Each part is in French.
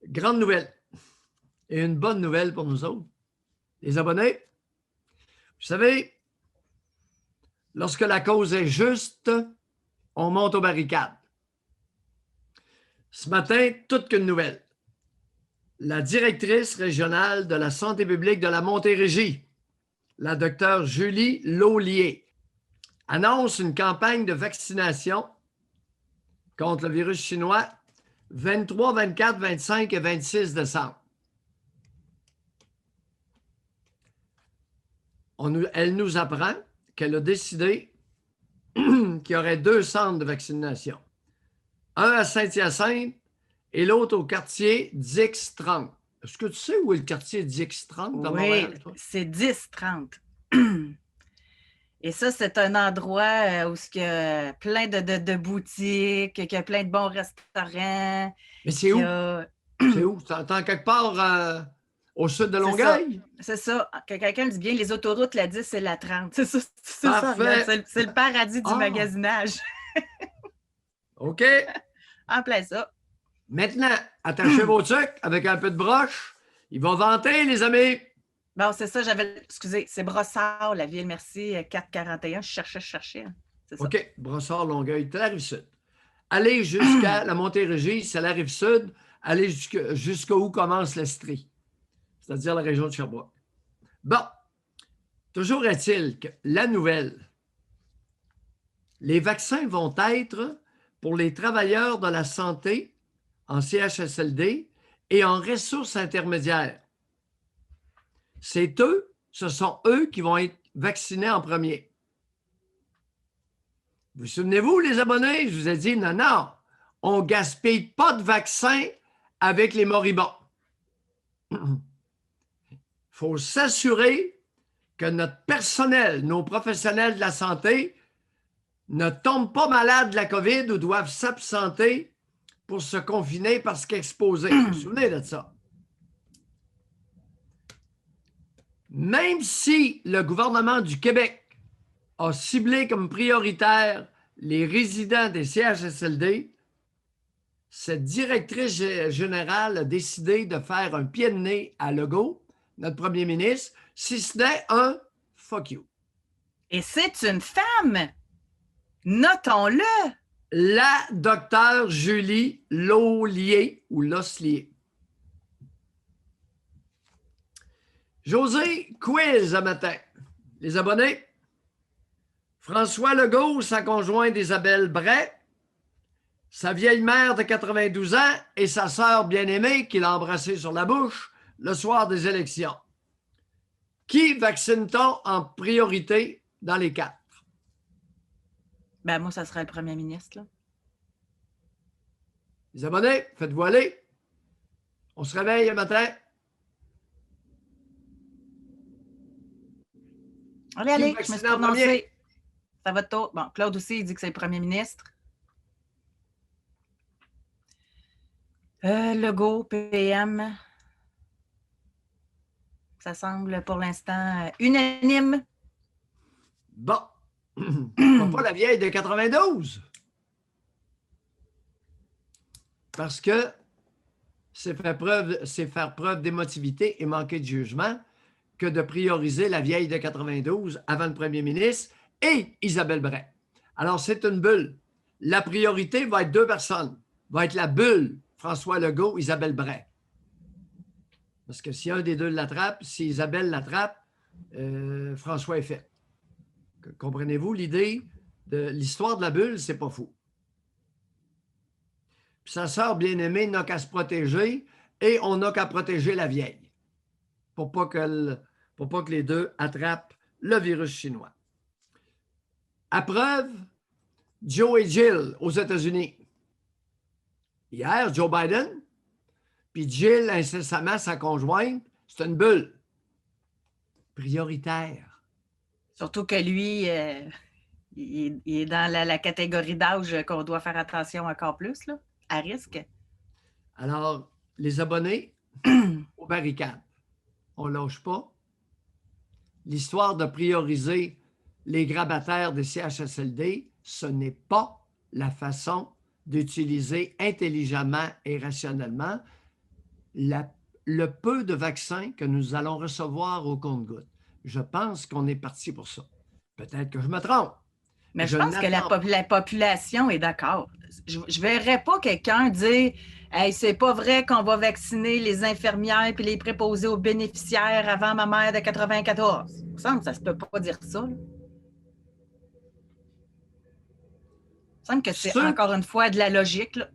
Grande nouvelle. Et une bonne nouvelle pour nous autres. Les abonnés, vous savez, lorsque la cause est juste, on monte aux barricades. Ce matin, toute qu'une nouvelle. La directrice régionale de la santé publique de la Montérégie, la docteure Julie Laulier, annonce une campagne de vaccination contre le virus chinois 23, 24, 25 et 26 décembre. Elle nous apprend qu'elle a décidé qu'il y aurait 2 centres de vaccination. Un à Saint-Hyacinthe et l'autre au quartier Dix-30. Est-ce que tu sais où est le quartier Dix-30 dans Montréal? Oui, c'est 10-30. Et ça, c'est un endroit où il y a plein de boutiques, qu'il y a plein de bons restaurants. Mais c'est où? C'est où? C'est quelque part au sud de Longueuil? C'est ça. Que quelqu'un dit bien, les autoroutes, la 10 et la 30. C'est ça. Parfait. C'est le paradis du magasinage. OK. En plein ça. Maintenant, attachez vos trucs avec un peu de broche. Ils vont vanter, les amis. Bon, c'est ça, excusez, c'est Brossard, la ville, merci, 441. Je cherchais. C'est ça. OK, Brossard, Longueuil, c'est la Rive-Sud. Allez jusqu'à la Montérégie, c'est la Rive-Sud. Allez jusqu'à où commence l'Estrie, c'est-à-dire la région de Sherbrooke. Bon, toujours est-il que la nouvelle, les vaccins vont être pour les travailleurs de la santé en CHSLD et en ressources intermédiaires. Ce sont eux qui vont être vaccinés en premier. Vous souvenez-vous, les abonnés? Je vous ai dit, non, on ne gaspille pas de vaccins avec les moribonds. Il faut s'assurer que notre personnel, nos professionnels de la santé, ne tombent pas malades de la COVID ou doivent s'absenter pour se confiner parce qu'exposés. Vous vous souvenez de ça? Même si le gouvernement du Québec a ciblé comme prioritaire les résidents des CHSLD, cette directrice générale a décidé de faire un pied de nez à Legault, notre premier ministre, si ce n'est un « fuck you ». Et c'est une femme! Notons-le! La docteure Julie Laulier ou Loslier. José, quiz à matin. Les abonnés? François Legault, sa conjointe Isabelle Bray, sa vieille mère de 92 ans et sa sœur bien-aimée qu'il a embrassée sur la bouche le soir des élections. Qui vaccine-t-on en priorité dans les 4? Ben moi, ça serait le premier ministre. Là. Les abonnés, faites-vous aller. On se réveille le matin. Allez, je me suis prononcée. Ça va tôt. Bon, Claude aussi, il dit que c'est le premier ministre. Legault, PM. Ça semble pour l'instant unanime. Bon. Pas la vieille de 92. Parce que c'est faire preuve d'émotivité et manquer de jugement que de prioriser la vieille de 92 avant le premier ministre et Isabelle Bray. Alors, c'est une bulle. La priorité va être 2 personnes. Va être la bulle François Legault, Isabelle Bray. Parce que si un des deux l'attrape, si Isabelle l'attrape, François est fait. Comprenez-vous l'idée de l'histoire de la bulle, c'est pas fou. Puis sa sœur bien-aimée n'a qu'à se protéger et on n'a qu'à protéger la vieille pour pas que les deux attrapent le virus chinois. À preuve, Joe et Jill aux États-Unis. Hier, Joe Biden, puis Jill, incessamment, sa conjointe, c'est une bulle. Prioritaire. Surtout que lui, il est dans la catégorie d'âge qu'on doit faire attention encore plus, là, à risque. Alors, les abonnés aux barricades, on ne lâche pas. L'histoire de prioriser les grabataires des CHSLD, ce n'est pas la façon d'utiliser intelligemment et rationnellement le peu de vaccins que nous allons recevoir au compte-gouttes. Je pense qu'on est parti pour ça. Peut-être que je me trompe. Mais je pense que la population est d'accord. Je ne verrais pas quelqu'un dire hey, c'est pas vrai qu'on va vacciner les infirmières et les préposés aux bénéficiaires avant ma mère de 94. Il me semble que ça ne se peut pas dire ça. Là. Il me semble que c'est encore une fois de la logique. Là.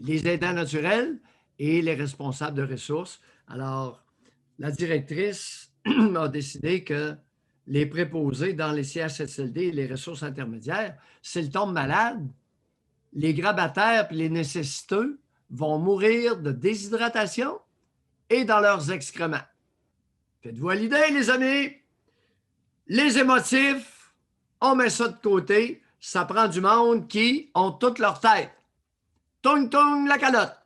Les aidants naturels et les responsables de ressources. Alors, la directrice a décidé que les préposés dans les CHSLD et les ressources intermédiaires, s'ils tombent malades, les grabataires et les nécessiteux vont mourir de déshydratation et dans leurs excréments. Faites-vous à l'idée, les amis? Les émotifs, on met ça de côté. Ça prend du monde qui ont toute leur tête. Toung, toung, la calotte.